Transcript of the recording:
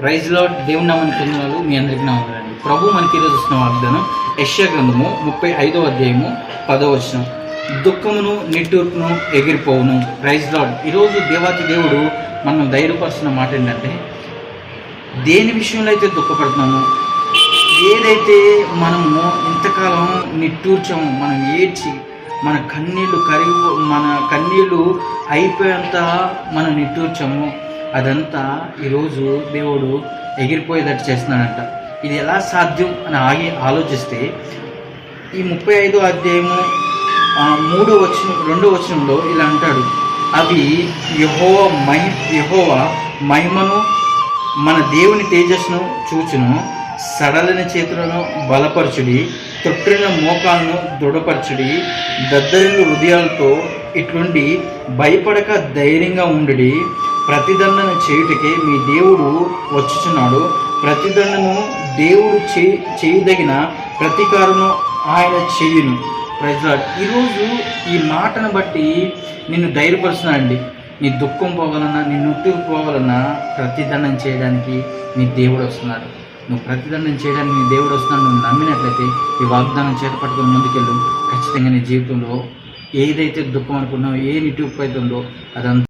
Praise lord. దేవుని నామని పొందినాలు మీ అందరికీ నామండి. ప్రభు మనకి ఈరోజు ఇస్తున్న వాగ్దానం యెషయా గ్రంథము 35వ అధ్యాయము 10వ వచనం. దుఃఖమును నిట్టూర్పును ఎగిరిపోవును. Praise Lord. ఈరోజు దేవాతి దేవుడు మనం ధైర్యపరుస్తున్న మాట ఏంటంటే, దేని విషయంలో అయితే దుఃఖపడుతున్నామో, ఏదైతే మనము ఇంతకాలం నిట్టూర్చామో, మనం ఏడ్చి మన కన్నీళ్ళు అయిపోయేంత మనం నిట్టూర్చామో, అదంతా ఈరోజు దేవుడు ఎగిరిపోయేటట్టు చేస్తున్నాడంట. ఇది ఎలా సాధ్యం అని ఆలోచిస్తే, ఈ 35వ అధ్యాయము 2వ వచనంలో ఇలా అంటాడు, అవి యెహోవా మహిమను, మన దేవుని తేజస్సును చూచును. సడలిన చేతులను బలపరచుడి, తొట్టిన మోకాలను దృఢపరచుడి, దద్దరిల్లు హృదయాలతో ఇట్లుండి భయపడక ధైర్యంగా ఉండుడి. ప్రతిదండన చేయుటకే మీ దేవుడు వచ్చుచున్నాడు. ప్రతిదండను దేవుడు చేయదగిన ప్రతీకారము ఆయన చేయును. Praise Lord. ఈరోజు ఈ మాటను బట్టి నిన్ను ధైర్యపరుస్తున్నానండి. నీ దుఃఖం పోవాలన్నా, నీ నొట్టికి పోవాలన్నా ప్రతిదండం చేయడానికి నీ దేవుడు వస్తున్నాడు. నువ్వు ప్రతిదండం చేయడానికి నీ దేవుడు వస్తున్నాడు. నువ్వు నమ్మినట్లయితే ఈ వాగ్దానం చేత పట్టుకొని ముందుకెళ్ళు. ఖచ్చితంగా నీ జీవితంలో ఏదైతే దుఃఖం అనుకున్నావో, ఏ నిట్టుకు అవుతుందో అదంతా